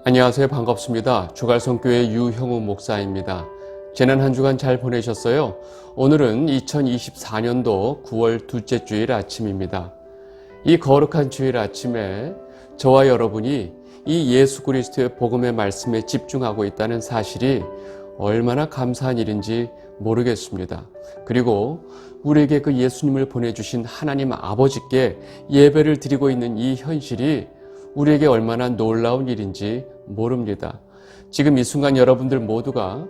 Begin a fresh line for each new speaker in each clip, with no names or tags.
안녕하세요. 반갑습니다. 주갈성교회 유형우 목사입니다. 지난 한 주간 잘 보내셨어요? 오늘은 2024년도 9월 둘째 주일 아침입니다. 이 거룩한 주일 아침에 저와 여러분이 이 예수 그리스도의 복음의 말씀에 집중하고 있다는 사실이 얼마나 감사한 일인지 모르겠습니다. 그리고 우리에게 그 예수님을 보내주신 하나님 아버지께 예배를 드리고 있는 이 현실이 우리에게 얼마나 놀라운 일인지 모릅니다. 지금 이 순간 여러분들 모두가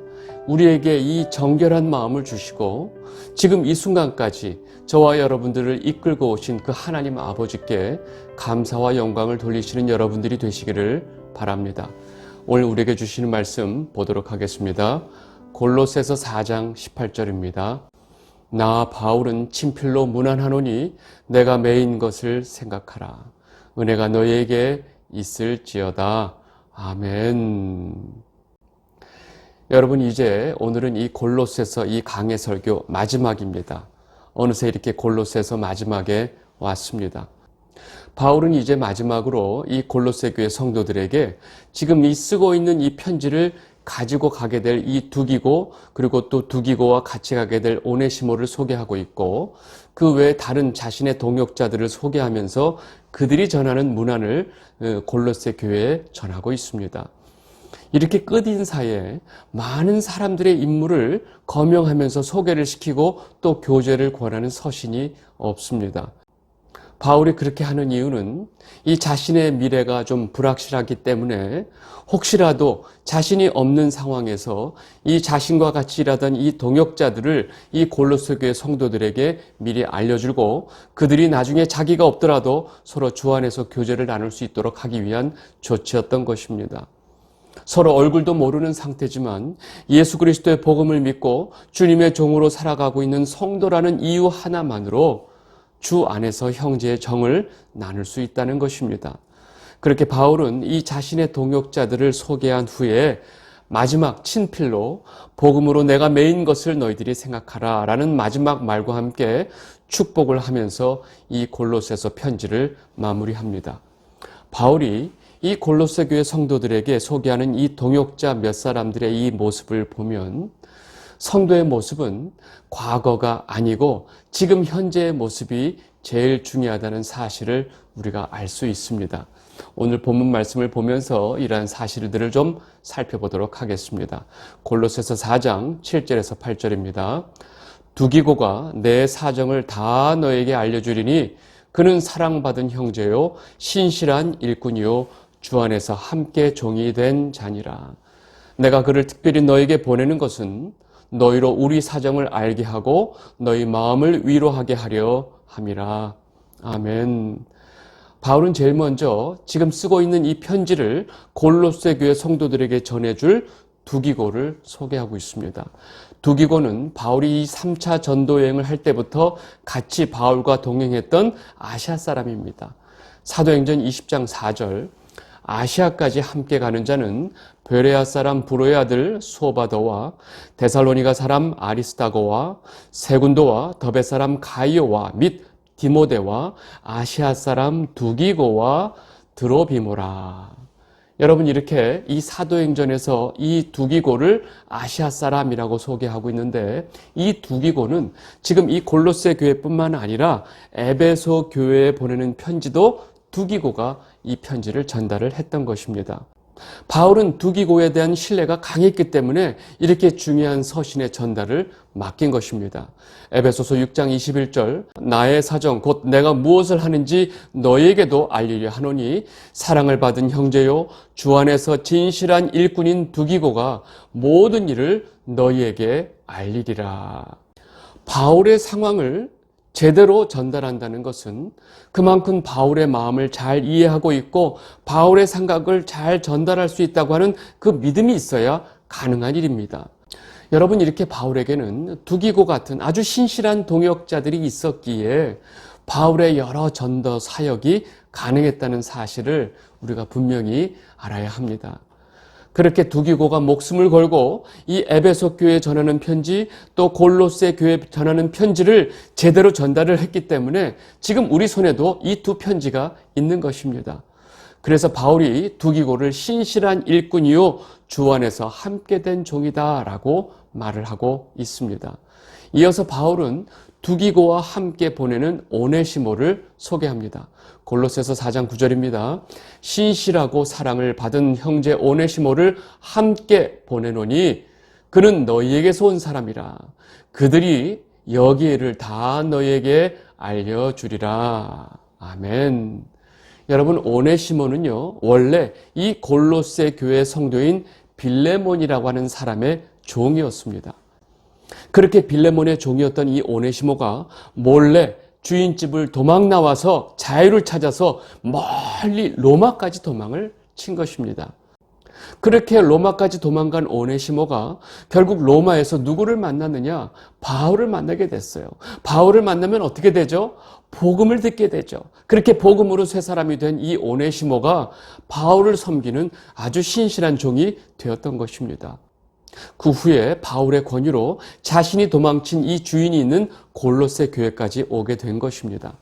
우리에게 이 정결한 마음을 주시고 지금 이 순간까지 저와 여러분들을 이끌고 오신 그 하나님 아버지께 감사와 영광을 돌리시는 여러분들이 되시기를 바랍니다. 오늘 우리에게 주시는 말씀 보도록 하겠습니다. 골로새서 4장 18절입니다. 나 바울은 친필로 문안하노니 내가 매인 것을 생각하라. 은혜가 너희에게 있을지어다. 아멘. 여러분, 이제 오늘은 이 골로새서 이 강해 설교 마지막입니다. 어느새 이렇게 골로새서 마지막에 왔습니다. 바울은 이제 마지막으로 이 골로새 교회 성도들에게 지금 이 쓰고 있는 이 편지를 가지고 가게 될 이 두기고, 그리고 또 두기고와 같이 가게 될 오네시모를 소개하고 있고, 그 외에 다른 자신의 동역자들을 소개하면서 그들이 전하는 문안을 골로새 교회에 전하고 있습니다. 이렇게 끝인사에 많은 사람들의 인물을 거명하면서 소개를 시키고 또 교제를 권하는 서신이 없습니다. 바울이 그렇게 하는 이유는 이 자신의 미래가 좀 불확실하기 때문에 혹시라도 자신이 없는 상황에서 이 자신과 같이 일하던 이 동역자들을 이 골로새 교회 성도들에게 미리 알려주고 그들이 나중에 자기가 없더라도 서로 주 안에서 교제를 나눌 수 있도록 하기 위한 조치였던 것입니다. 서로 얼굴도 모르는 상태지만 예수 그리스도의 복음을 믿고 주님의 종으로 살아가고 있는 성도라는 이유 하나만으로 주 안에서 형제의 정을 나눌 수 있다는 것입니다. 그렇게 바울은 이 자신의 동역자들을 소개한 후에 마지막 친필로 복음으로 내가 매인 것을 너희들이 생각하라 라는 마지막 말과 함께 축복을 하면서 이 골로새서 편지를 마무리합니다. 바울이 이 골로새 교회 성도들에게 소개하는 이 동역자 몇 사람들의 이 모습을 보면 성도의 모습은 과거가 아니고 지금 현재의 모습이 제일 중요하다는 사실을 우리가 알 수 있습니다. 오늘 본문 말씀을 보면서 이러한 사실들을 좀 살펴보도록 하겠습니다. 골로새서 4장 7절에서 8절입니다. 두기고가 내 사정을 다 너에게 알려주리니 그는 사랑받은 형제요 신실한 일꾼이요 주 안에서 함께 종이 된 자니라. 내가 그를 특별히 너에게 보내는 것은 너희로 우리 사정을 알게 하고 너희 마음을 위로하게 하려 함이라. 아멘. 바울은 제일 먼저 지금 쓰고 있는 이 편지를 골로새 교회 성도들에게 전해줄 두기고를 소개하고 있습니다. 두기고는 바울이 이 3차 전도 여행을 할 때부터 같이 바울과 동행했던 아시아 사람입니다. 사도행전 20장 4절 아시아까지 함께 가는 자는 베레아 사람 브로의 아들 소바더와 데살로니가 사람 아리스다고와 세군도와 더베 사람 가이오와 및 디모데와 아시아 사람 두기고와 드로비모라. 여러분, 이렇게 이 사도행전에서 이 두기고를 아시아 사람이라고 소개하고 있는데 이 두기고는 지금 이 골로새 교회뿐만 아니라 에베소 교회에 보내는 편지도 두기고가 이 편지를 전달을 했던 것입니다. 바울은 두기고에 대한 신뢰가 강했기 때문에 이렇게 중요한 서신의 전달을 맡긴 것입니다. 에베소서 6장 21절 나의 사정 곧 내가 무엇을 하는지 너희에게도 알리려 하노니 사랑을 받은 형제요 주 안에서 진실한 일꾼인 두기고가 모든 일을 너희에게 알리리라. 바울의 상황을 제대로 전달한다는 것은 그만큼 바울의 마음을 잘 이해하고 있고 바울의 생각을 잘 전달할 수 있다고 하는 그 믿음이 있어야 가능한 일입니다. 여러분, 이렇게 바울에게는 두기고 같은 아주 신실한 동역자들이 있었기에 바울의 여러 전도 사역이 가능했다는 사실을 우리가 분명히 알아야 합니다. 그렇게 두기고가 목숨을 걸고 이 에베소 교회에 전하는 편지 또 골로새 교회에 전하는 편지를 제대로 전달을 했기 때문에 지금 우리 손에도 이 두 편지가 있는 것입니다. 그래서 바울이 두기고를 신실한 일꾼이요 주 안에서 함께 된 종이다 라고 말을 하고 있습니다. 이어서 바울은 두기고와 함께 보내는 오네시모를 소개합니다. 골로새서 4장 9절입니다. 신실하고 사랑을 받은 형제 오네시모를 함께 보내노니 그는 너희에게서 온 사람이라. 그들이 여기에를 다 너희에게 알려주리라. 아멘. 여러분, 오네시모는요, 원래 이 골로새 교회 성도인 빌레몬이라고 하는 사람의 종이었습니다. 그렇게 빌레몬의 종이었던 이 오네시모가 몰래 주인집을 도망 나와서 자유를 찾아서 멀리 로마까지 도망을 친 것입니다. 그렇게 로마까지 도망간 오네시모가 결국 로마에서 누구를 만났느냐? 바울을 만나게 됐어요. 바울을 만나면 어떻게 되죠? 복음을 듣게 되죠. 그렇게 복음으로 새 사람이 된 이 오네시모가 바울을 섬기는 아주 신실한 종이 되었던 것입니다. 그 후에 바울의 권유로 자신이 도망친 이 주인이 있는 골로새 교회까지 오게 된 것입니다.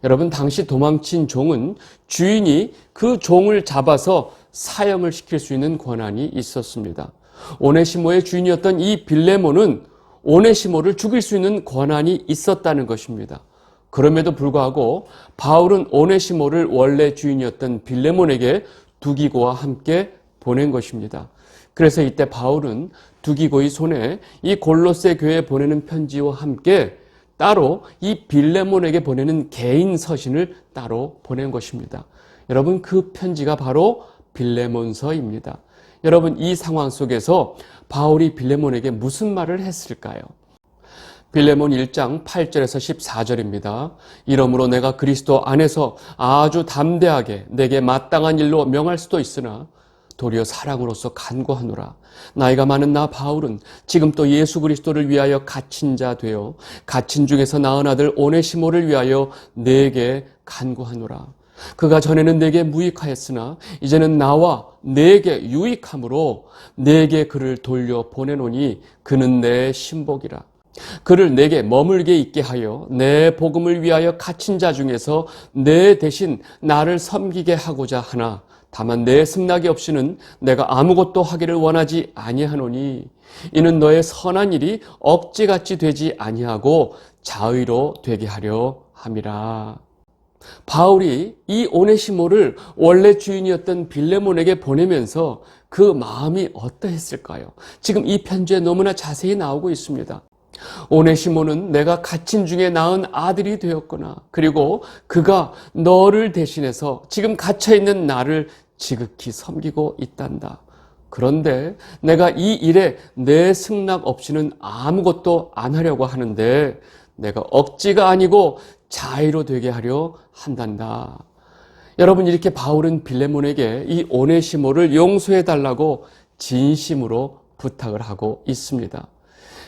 여러분, 당시 도망친 종은 주인이 그 종을 잡아서 사형을 시킬 수 있는 권한이 있었습니다. 오네시모의 주인이었던 이 빌레몬은 오네시모를 죽일 수 있는 권한이 있었다는 것입니다. 그럼에도 불구하고 바울은 오네시모를 원래 주인이었던 빌레몬에게 두기고와 함께 보낸 것입니다. 그래서 이때 바울은 두기고의 손에 이 골로새 교회에 보내는 편지와 함께 따로 이 빌레몬에게 보내는 개인 서신을 따로 보낸 것입니다. 여러분, 그 편지가 바로 빌레몬서입니다. 여러분, 이 상황 속에서 바울이 빌레몬에게 무슨 말을 했을까요? 빌레몬 1장 8절에서 14절입니다. 이러므로 내가 그리스도 안에서 아주 담대하게 내게 마땅한 일로 명할 수도 있으나 도리어 사랑으로서 간구하노라. 나이가 많은 나 바울은 지금 또 예수 그리스도를 위하여 갇힌 자 되어 갇힌 중에서 낳은 아들 오네시모를 위하여 내게 간구하노라. 그가 전에는 내게 무익하였으나 이제는 나와 내게 유익함으로 내게 그를 돌려 보내노니 그는 내 신복이라. 그를 내게 머물게 있게 하여 내 복음을 위하여 갇힌 자 중에서 내 대신 나를 섬기게 하고자 하나 다만 내 승낙이 없이는 내가 아무것도 하기를 원하지 아니하노니 이는 너의 선한 일이 억지같이 되지 아니하고 자의로 되게 하려 함이라. 바울이 이 오네시모를 원래 주인이었던 빌레몬에게 보내면서 그 마음이 어떠했을까요? 지금 이 편지에 너무나 자세히 나오고 있습니다. 오네시모는 내가 갇힌 중에 낳은 아들이 되었구나. 그리고 그가 너를 대신해서 지금 갇혀있는 나를 지극히 섬기고 있단다. 그런데 내가 이 일에 내 승낙 없이는 아무것도 안 하려고 하는데 내가 억지가 아니고 자의로 되게 하려 한단다. 여러분, 이렇게 바울은 빌레몬에게 이 오네시모를 용서해 달라고 진심으로 부탁을 하고 있습니다.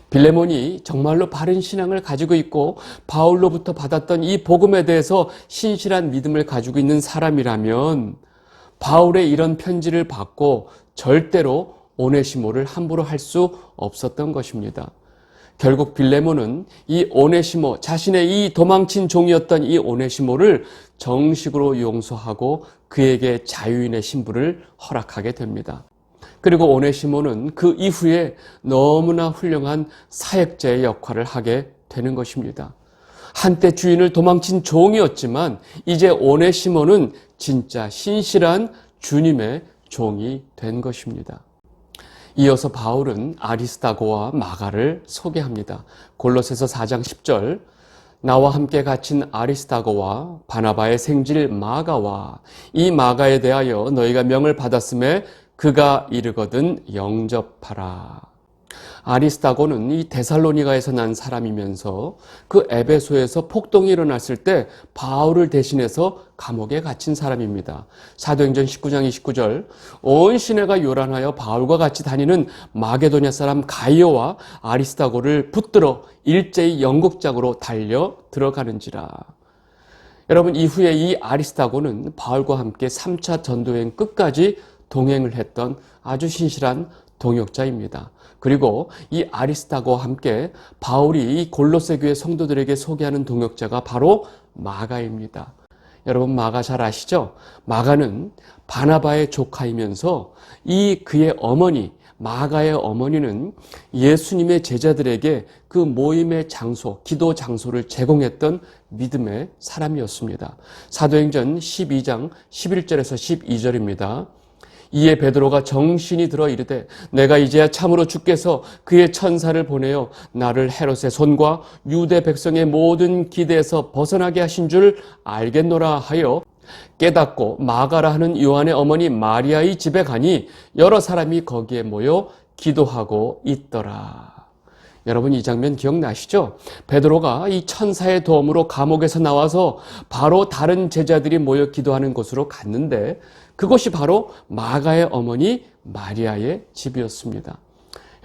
빌레몬이 정말로 바른 신앙을 가지고 있고 바울로부터 받았던 이 복음에 대해서 신실한 믿음을 가지고 있는 사람이라면 바울의 이런 편지를 받고 절대로 오네시모를 함부로 할 수 없었던 것입니다. 결국 빌레몬은 이 오네시모, 자신의 이 도망친 종이었던 이 오네시모를 정식으로 용서하고 그에게 자유인의 신분을 허락하게 됩니다. 그리고 오네시모는 그 이후에 너무나 훌륭한 사역자의 역할을 하게 되는 것입니다. 한때 주인을 도망친 종이었지만 이제 오네시모는 진짜 신실한 주님의 종이 된 것입니다. 이어서 바울은 아리스다고와 마가를 소개합니다. 골로새서 4장 10절, 나와 함께 갇힌 아리스다고와 바나바의 생질 마가와 이 마가에 대하여 너희가 명을 받았음에 그가 이르거든 영접하라. 아리스다고는 이 데살로니가에서 난 사람이면서 그 에베소에서 폭동이 일어났을 때 바울을 대신해서 감옥에 갇힌 사람입니다. 사도행전 19장 29절, 온 시내가 요란하여 바울과 같이 다니는 마게도냐 사람 가이오와 아리스다고를 붙들어 일제히 영국장으로 달려 들어가는지라. 여러분, 이후에 이 아리스다고는 바울과 함께 3차 전도여행 끝까지 동행을 했던 아주 신실한 동역자입니다. 그리고 이 아리스다고와 함께 바울이 이 골로새 교회 성도들에게 소개하는 동역자가 바로 마가입니다. 여러분 마가 잘 아시죠? 마가는 바나바의 조카이면서 이 그의 어머니 마가의 어머니는 예수님의 제자들에게 그 모임의 장소, 기도 장소를 제공했던 믿음의 사람이었습니다. 사도행전 12장 11절에서 12절입니다. 이에 베드로가 정신이 들어 이르되 내가 이제야 참으로 주께서 그의 천사를 보내어 나를 헤롯의 손과 유대 백성의 모든 기대에서 벗어나게 하신 줄 알겠노라 하여 깨닫고 마가라 하는 요한의 어머니 마리아의 집에 가니 여러 사람이 거기에 모여 기도하고 있더라. 여러분 이 장면 기억나시죠? 베드로가 이 천사의 도움으로 감옥에서 나와서 바로 다른 제자들이 모여 기도하는 곳으로 갔는데 그곳이 바로 마가의 어머니 마리아의 집이었습니다.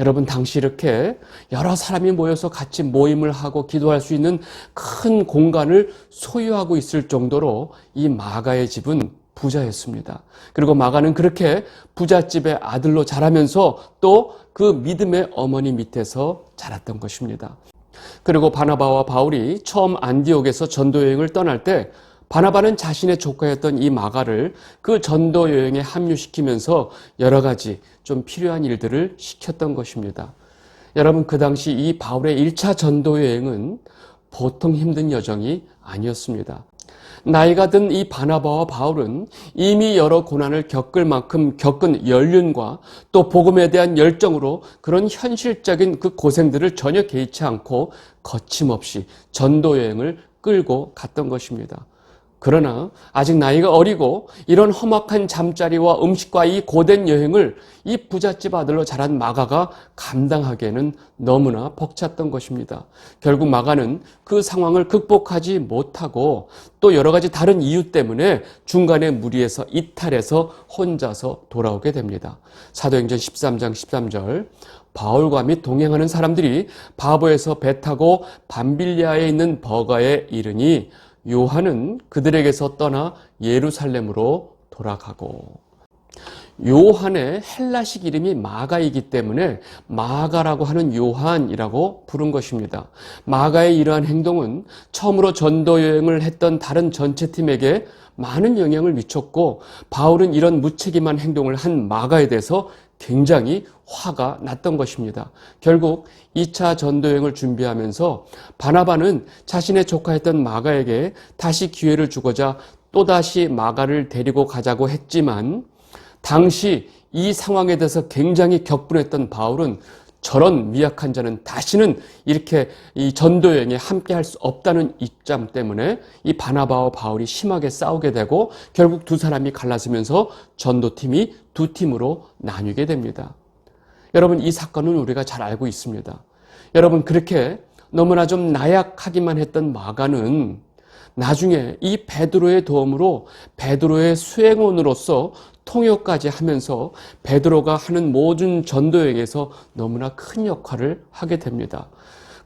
여러분 당시 이렇게 여러 사람이 모여서 같이 모임을 하고 기도할 수 있는 큰 공간을 소유하고 있을 정도로 이 마가의 집은 부자였습니다. 그리고 마가는 그렇게 부잣집의 아들로 자라면서 또 그 믿음의 어머니 밑에서 자랐던 것입니다. 그리고 바나바와 바울이 처음 안디옥에서 전도 여행을 떠날 때 바나바는 자신의 조카였던 이 마가를 그 전도 여행에 합류시키면서 여러 가지 좀 필요한 일들을 시켰던 것입니다. 여러분 그 당시 이 바울의 1차 전도 여행은 보통 힘든 여정이 아니었습니다. 나이가 든 이 바나바와 바울은 이미 여러 고난을 겪을 만큼 겪은 연륜과 또 복음에 대한 열정으로 그런 현실적인 그 고생들을 전혀 개의치 않고 거침없이 전도 여행을 끌고 갔던 것입니다. 그러나 아직 나이가 어리고 이런 험악한 잠자리와 음식과 이 고된 여행을 이 부잣집 아들로 자란 마가가 감당하기에는 너무나 벅찼던 것입니다. 결국 마가는 그 상황을 극복하지 못하고 또 여러 가지 다른 이유 때문에 중간에 무리에서 이탈해서 혼자서 돌아오게 됩니다. 사도행전 13장 13절 바울과 및 동행하는 사람들이 바보에서 배 타고 밤빌리아에 있는 버가에 이르니 요한은 그들에게서 떠나 예루살렘으로 돌아가고 요한의 헬라식 이름이 마가이기 때문에 마가라고 하는 요한이라고 부른 것입니다. 마가의 이러한 행동은 처음으로 전도 여행을 했던 다른 전체 팀에게 많은 영향을 미쳤고 바울은 이런 무책임한 행동을 한 마가에 대해서 굉장히 화가 났던 것입니다. 결국 2차 전도여행을 준비하면서 바나바는 자신의 조카였던 마가에게 다시 기회를 주고자 또다시 마가를 데리고 가자고 했지만 당시 이 상황에 대해서 굉장히 격분했던 바울은 저런 미약한 자는 다시는 이렇게 이 전도여행에 함께 할 수 없다는 입장 때문에 이 바나바와 바울이 심하게 싸우게 되고 결국 두 사람이 갈라지면서 전도팀이 두 팀으로 나뉘게 됩니다. 여러분 이 사건은 우리가 잘 알고 있습니다. 여러분 그렇게 너무나 좀 나약하기만 했던 마가는 나중에 이 베드로의 도움으로 베드로의 수행원으로서 통역까지 하면서 베드로가 하는 모든 전도여행에서 너무나 큰 역할을 하게 됩니다.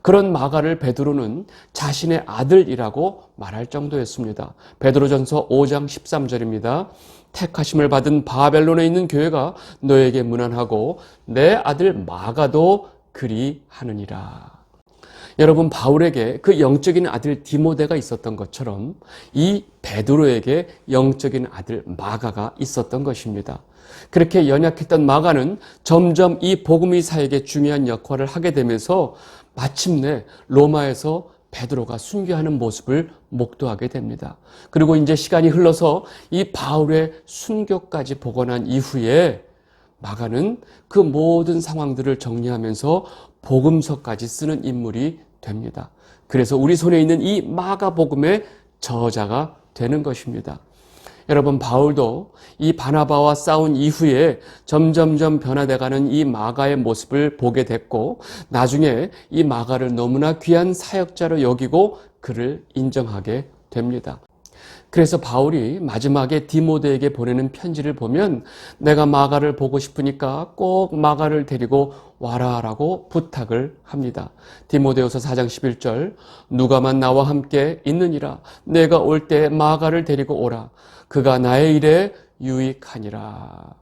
그런 마가를 베드로는 자신의 아들이라고 말할 정도였습니다. 베드로전서 5장 13절입니다. 택하심을 받은 바벨론에 있는 교회가 너에게 문안하고 내 아들 마가도 그리하느니라. 여러분 바울에게 그 영적인 아들 디모데가 있었던 것처럼 이 베드로에게 영적인 아들 마가가 있었던 것입니다. 그렇게 연약했던 마가는 점점 이 복음의 사역에 중요한 역할을 하게 되면서 마침내 로마에서 베드로가 순교하는 모습을 목도하게 됩니다. 그리고 이제 시간이 흘러서 이 바울의 순교까지 보고 난 이후에 마가는 그 모든 상황들을 정리하면서 복음서까지 쓰는 인물이 됩니다. 그래서 우리 손에 있는 이 마가복음의 저자가 되는 것입니다. 여러분 바울도 이 바나바와 싸운 이후에 점점점 변화돼가는 이 마가의 모습을 보게 됐고 나중에 이 마가를 너무나 귀한 사역자로 여기고 그를 인정하게 됩니다. 그래서 바울이 마지막에 디모데에게 보내는 편지를 보면 내가 마가를 보고 싶으니까 꼭 마가를 데리고 와라라고 부탁을 합니다. 디모데후서 4장 11절 누가만 나와 함께 있느니라 내가 올 때 마가를 데리고 오라 그가 나의 일에 유익하니라.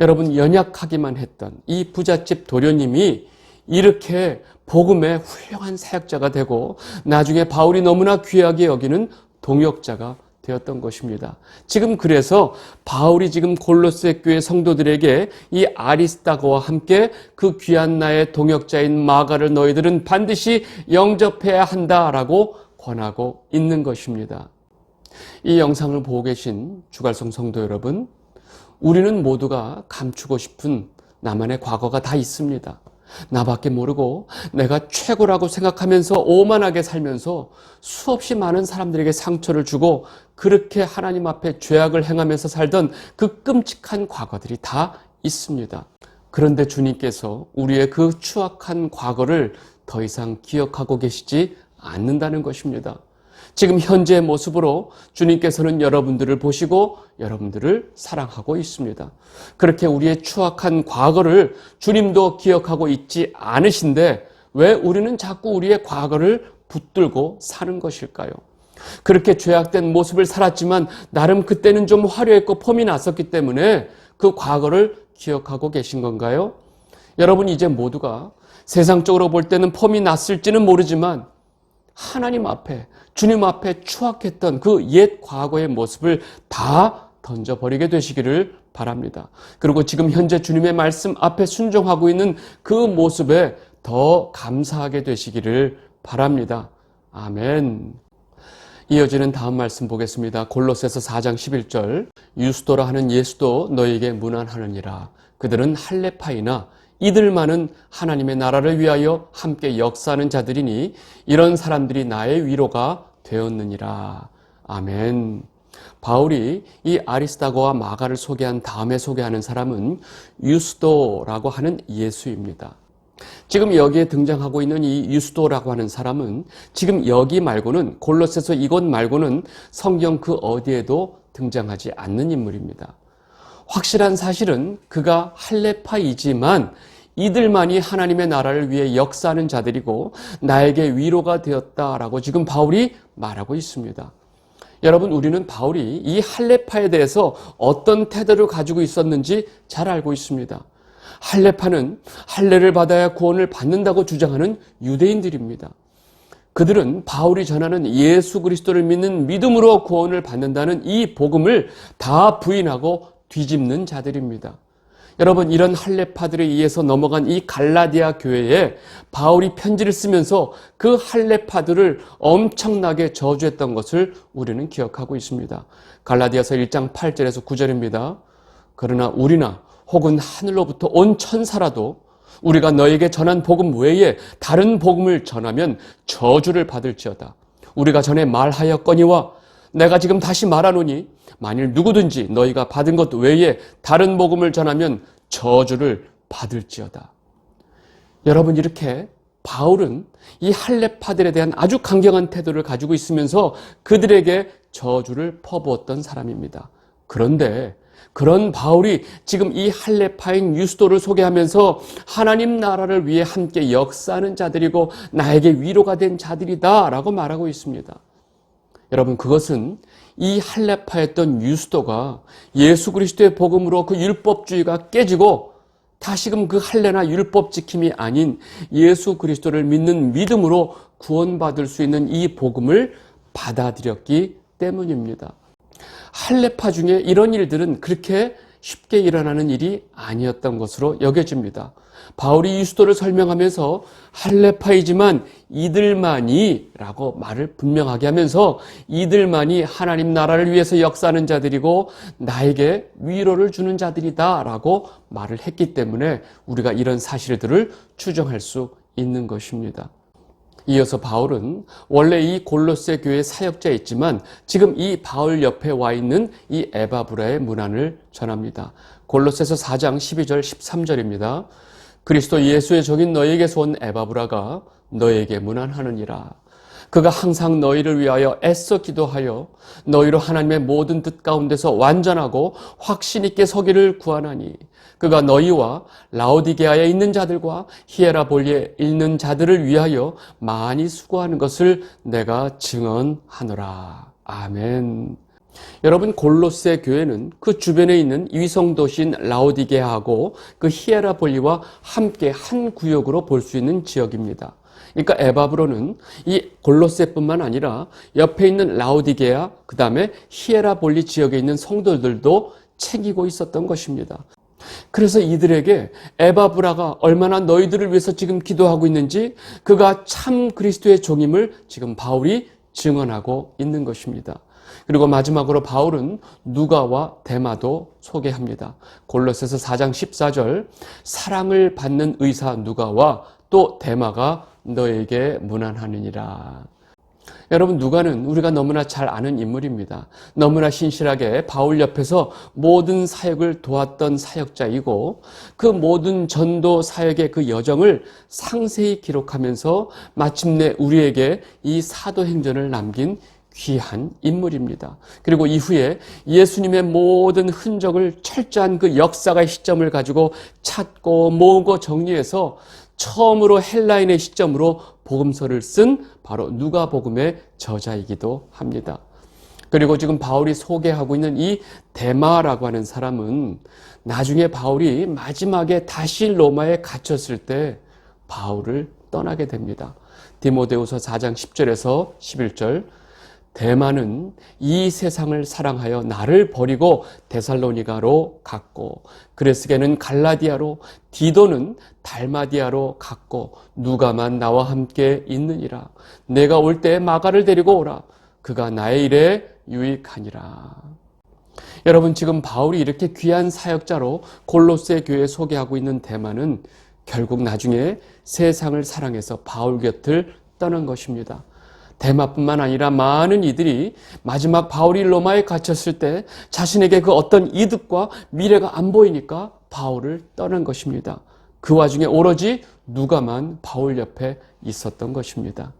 여러분 연약하기만 했던 이 부잣집 도련님이 이렇게 복음의 훌륭한 사역자가 되고 나중에 바울이 너무나 귀하게 여기는 동역자가 되었던 것입니다. 지금 그래서 바울이 지금 골로새 교회 성도들에게 이 아리스다고와 함께 그 귀한 나의 동역자인 마가를 너희들은 반드시 영접해야 한다라고 권하고 있는 것입니다. 이 영상을 보고 계신 주갈성 성도 여러분, 우리는 모두가 감추고 싶은 나만의 과거가 다 있습니다. 나밖에 모르고 내가 최고라고 생각하면서 오만하게 살면서 수없이 많은 사람들에게 상처를 주고 그렇게 하나님 앞에 죄악을 행하면서 살던 그 끔찍한 과거들이 다 있습니다. 그런데 주님께서 우리의 그 추악한 과거를 더 이상 기억하고 계시지 않는다는 것입니다. 지금 현재의 모습으로 주님께서는 여러분들을 보시고 여러분들을 사랑하고 있습니다. 그렇게 우리의 추악한 과거를 주님도 기억하고 있지 않으신데 왜 우리는 자꾸 우리의 과거를 붙들고 사는 것일까요? 그렇게 죄악된 모습을 살았지만 나름 그때는 좀 화려했고 폼이 났었기 때문에 그 과거를 기억하고 계신 건가요? 여러분, 이제 모두가 세상적으로 볼 때는 폼이 났을지는 모르지만 하나님 앞에, 주님 앞에 추악했던 그 옛 과거의 모습을 다 던져버리게 되시기를 바랍니다. 그리고 지금 현재 주님의 말씀 앞에 순종하고 있는 그 모습에 더 감사하게 되시기를 바랍니다. 아멘. 이어지는 다음 말씀 보겠습니다. 골로새서 4장 11절. 유스도라 하는 예수도 너에게 문안하느니라. 그들은 할레파이나 이들만은 하나님의 나라를 위하여 함께 역사하는 자들이니 이런 사람들이 나의 위로가 되었느니라. 아멘. 바울이 이 아리스다고와 마가를 소개한 다음에 소개하는 사람은 유스도라고 하는 예수입니다. 지금 여기에 등장하고 있는 이 유스도라고 하는 사람은 지금 여기 말고는, 골로새서 이곳 말고는 성경 그 어디에도 등장하지 않는 인물입니다. 확실한 사실은 그가 할레파이지만 이들만이 하나님의 나라를 위해 역사하는 자들이고 나에게 위로가 되었다라고 지금 바울이 말하고 있습니다. 여러분, 우리는 바울이 이 할레파에 대해서 어떤 태도를 가지고 있었는지 잘 알고 있습니다. 할레파는 할례를 받아야 구원을 받는다고 주장하는 유대인들입니다. 그들은 바울이 전하는 예수 그리스도를 믿는 믿음으로 구원을 받는다는 이 복음을 다 부인하고 뒤집는 자들입니다. 여러분, 이런 할레파들에 의해서 넘어간 이 갈라디아 교회에 바울이 편지를 쓰면서 그 할레파들을 엄청나게 저주했던 것을 우리는 기억하고 있습니다. 갈라디아서 1장 8절에서 9절입니다. 그러나 우리나 혹은 하늘로부터 온 천사라도 우리가 너에게 전한 복음 외에 다른 복음을 전하면 저주를 받을지어다. 우리가 전에 말하였거니와 내가 지금 다시 말하노니 만일 누구든지 너희가 받은 것 외에 다른 복음을 전하면 저주를 받을지어다. 여러분, 이렇게 바울은 이 할레파들에 대한 아주 강경한 태도를 가지고 있으면서 그들에게 저주를 퍼부었던 사람입니다. 그런데 그런 바울이 지금 이 할레파인 유스도를 소개하면서 하나님 나라를 위해 함께 역사하는 자들이고 나에게 위로가 된 자들이다 라고 말하고 있습니다. 여러분, 그것은 이 할레파였던 유스도가 예수 그리스도의 복음으로 그 율법주의가 깨지고 다시금 그 할례나 율법 지킴이 아닌 예수 그리스도를 믿는 믿음으로 구원받을 수 있는 이 복음을 받아들였기 때문입니다. 할레파 중에 이런 일들은 그렇게 쉽게 일어나는 일이 아니었던 것으로 여겨집니다. 바울이 유스도를 설명하면서 할레파이지만 이들만이 라고 말을 분명하게 하면서 이들만이 하나님 나라를 위해서 역사하는 자들이고 나에게 위로를 주는 자들이다 라고 말을 했기 때문에 우리가 이런 사실들을 추정할 수 있는 것입니다. 이어서 바울은 원래 이 골로새 교회 사역자였지만 지금 이 바울 옆에 와 있는 이 에바브라의 문안을 전합니다. 골로새서 4장 12절 13절입니다. 그리스도 예수의 종인 너희에게서 온 에바브라가 너희에게 문안하느니라. 그가 항상 너희를 위하여 애써 기도하여 너희로 하나님의 모든 뜻 가운데서 완전하고 확신 있게 서기를 구하나니 그가 너희와 라오디게아에 있는 자들과 히에라볼리에 있는 자들을 위하여 많이 수고하는 것을 내가 증언하노라. 아멘. 여러분, 골로새 교회는 그 주변에 있는 위성도시인 라오디게아하고 그 히에라볼리와 함께 한 구역으로 볼 수 있는 지역입니다. 그러니까 에바브로는 이 골로새뿐만 아니라 옆에 있는 라오디게아, 그 다음에 히에라볼리 지역에 있는 성도들도 챙기고 있었던 것입니다. 그래서 이들에게 에바브라가 얼마나 너희들을 위해서 지금 기도하고 있는지, 그가 참 그리스도의 종임을 지금 바울이 증언하고 있는 것입니다. 그리고 마지막으로 바울은 누가와 데마도 소개합니다. 골로새서 4장 14절, 사랑을 받는 의사 누가와 또 데마가 너에게 문안하느니라. 여러분, 누가는 우리가 너무나 잘 아는 인물입니다. 너무나 신실하게 바울 옆에서 모든 사역을 도왔던 사역자이고, 그 모든 전도 사역의 그 여정을 상세히 기록하면서 마침내 우리에게 이 사도행전을 남긴 귀한 인물입니다. 그리고 이후에 예수님의 모든 흔적을 철저한 그 역사의 시점을 가지고 찾고 모으고 정리해서 처음으로 헬라인의 시점으로 복음서를 쓴 바로 누가복음의 저자이기도 합니다. 그리고 지금 바울이 소개하고 있는 이 데마라고 하는 사람은 나중에 바울이 마지막에 다시 로마에 갇혔을 때 바울을 떠나게 됩니다. 디모데후서 4장 10절에서 11절, 데마는 이 세상을 사랑하여 나를 버리고 데살로니가로 갔고, 그레스게는 갈라디아로, 디도는 달마디아로 갔고, 누가만 나와 함께 있느니라. 내가 올 때 마가를 데리고 오라. 그가 나의 일에 유익하니라. 여러분, 지금 바울이 이렇게 귀한 사역자로 골로새 교회에 소개하고 있는 데마는 결국 나중에 세상을 사랑해서 바울 곁을 떠난 것입니다. 데마뿐만 아니라 많은 이들이 마지막 바울이 로마에 갇혔을 때 자신에게 그 어떤 이득과 미래가 안 보이니까 바울을 떠난 것입니다. 그 와중에 오로지 누가만 바울 옆에 있었던 것입니다.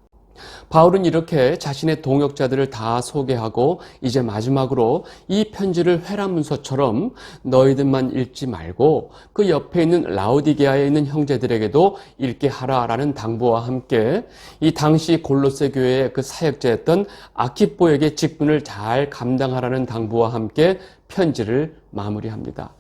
바울은 이렇게 자신의 동역자들을 다 소개하고 이제 마지막으로 이 편지를 회라문서처럼 너희들만 읽지 말고 그 옆에 있는 라오디게아에 있는 형제들에게도 읽게 하라라는 당부와 함께 이 당시 골로새 교회의 그 사역자였던 아키포에게 직분을 잘 감당하라는 당부와 함께 편지를 마무리합니다.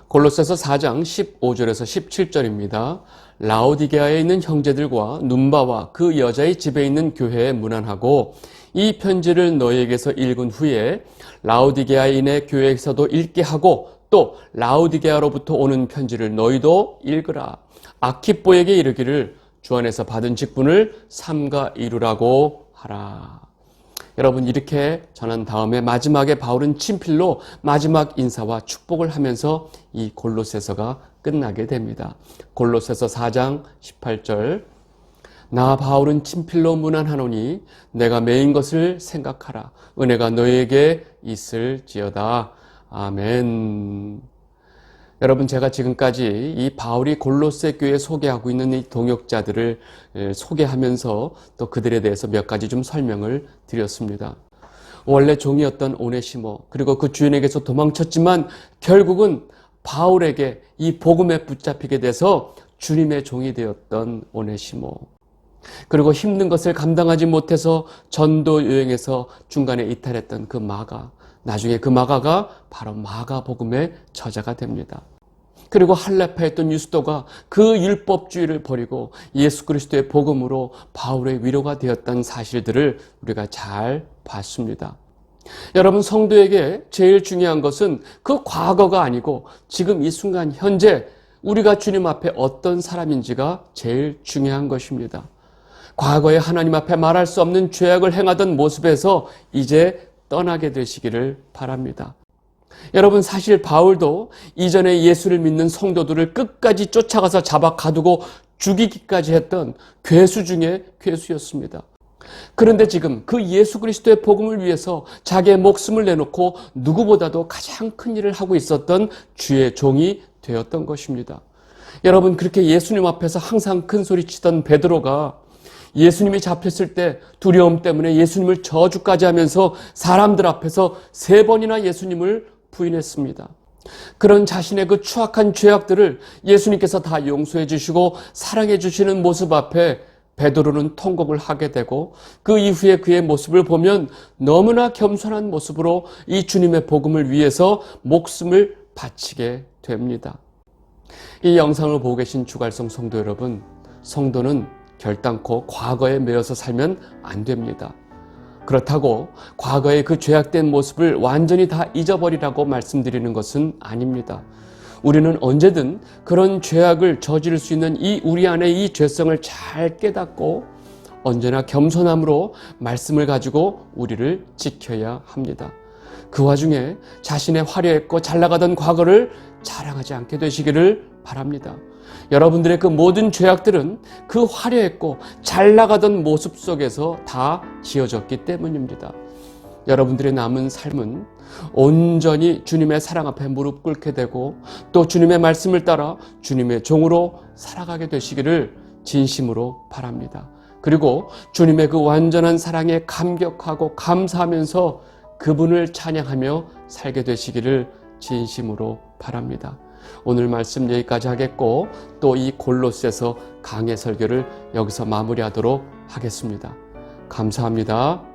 골로새서 4장 15절에서 17절입니다. 라오디게아에 있는 형제들과 눈바와 그 여자의 집에 있는 교회에 문안하고, 이 편지를 너희에게서 읽은 후에 라오디게아인의 교회에서도 읽게 하고, 또 라오디게아로부터 오는 편지를 너희도 읽으라. 아키포에게 이르기를 주 안에서 받은 직분을 삼가 이루라고 하라. 여러분, 이렇게 전한 다음에 마지막에 바울은 친필로 마지막 인사와 축복을 하면서 이 골로새서가 끝나게 됩니다. 골로새서 4장 18절, 나 바울은 친필로 문안하노니 내가 매인 것을 생각하라. 은혜가 너에게 있을지어다. 아멘. 여러분, 제가 지금까지 이 바울이 골로새 교회에 소개하고 있는 이 동역자들을 소개하면서 또 그들에 대해서 몇 가지 좀 설명을 드렸습니다. 원래 종이었던 오네시모, 그리고 그 주인에게서 도망쳤지만 결국은 바울에게 이 복음에 붙잡히게 돼서 주님의 종이 되었던 오네시모, 그리고 힘든 것을 감당하지 못해서 전도 여행에서 중간에 이탈했던 그 마가, 나중에 그 마가가 바로 마가복음의 저자가 됩니다. 그리고 할레파했던 유스도가 그 율법주의를 버리고 예수 그리스도의 복음으로 바울의 위로가 되었던 사실들을 우리가 잘 봤습니다. 여러분, 성도에게 제일 중요한 것은 그 과거가 아니고 지금 이 순간 현재 우리가 주님 앞에 어떤 사람인지가 제일 중요한 것입니다. 과거에 하나님 앞에 말할 수 없는 죄악을 행하던 모습에서 이제 떠나게 되시기를 바랍니다. 여러분, 사실 바울도 이전에 예수를 믿는 성도들을 끝까지 쫓아가서 잡아 가두고 죽이기까지 했던 괴수 중에 괴수였습니다. 그런데 지금 그 예수 그리스도의 복음을 위해서 자기의 목숨을 내놓고 누구보다도 가장 큰 일을 하고 있었던 주의 종이 되었던 것입니다. 여러분, 그렇게 예수님 앞에서 항상 큰 소리 치던 베드로가 예수님이 잡혔을 때 두려움 때문에 예수님을 저주까지 하면서 사람들 앞에서 3번이나 예수님을 부인했습니다. 그런 자신의 그 추악한 죄악들을 예수님께서 다 용서해 주시고 사랑해 주시는 모습 앞에 베드로는 통곡을 하게 되고, 그 이후에 그의 모습을 보면 너무나 겸손한 모습으로 이 주님의 복음을 위해서 목숨을 바치게 됩니다. 이 영상을 보고 계신 주갈성 성도 여러분, 성도는 결단코 과거에 매여서 살면 안 됩니다. 그렇다고 과거의 그 죄악된 모습을 완전히 다 잊어버리라고 말씀드리는 것은 아닙니다. 우리는 언제든 그런 죄악을 저지를 수 있는 우리 안의 이 죄성을 잘 깨닫고 언제나 겸손함으로 말씀을 가지고 우리를 지켜야 합니다. 그 와중에 자신의 화려했고 잘 나가던 과거를 자랑하지 않게 되시기를 바랍니다. 여러분들의 그 모든 죄악들은 그 화려했고 잘 나가던 모습 속에서 다 지어졌기 때문입니다. 여러분들의 남은 삶은 온전히 주님의 사랑 앞에 무릎 꿇게 되고 또 주님의 말씀을 따라 주님의 종으로 살아가게 되시기를 진심으로 바랍니다. 그리고 주님의 그 완전한 사랑에 감격하고 감사하면서 그분을 찬양하며 살게 되시기를 진심으로 바랍니다. 오늘 말씀 여기까지 하겠고 또 이 골로새서 강해 설교를 여기서 마무리하도록 하겠습니다. 감사합니다.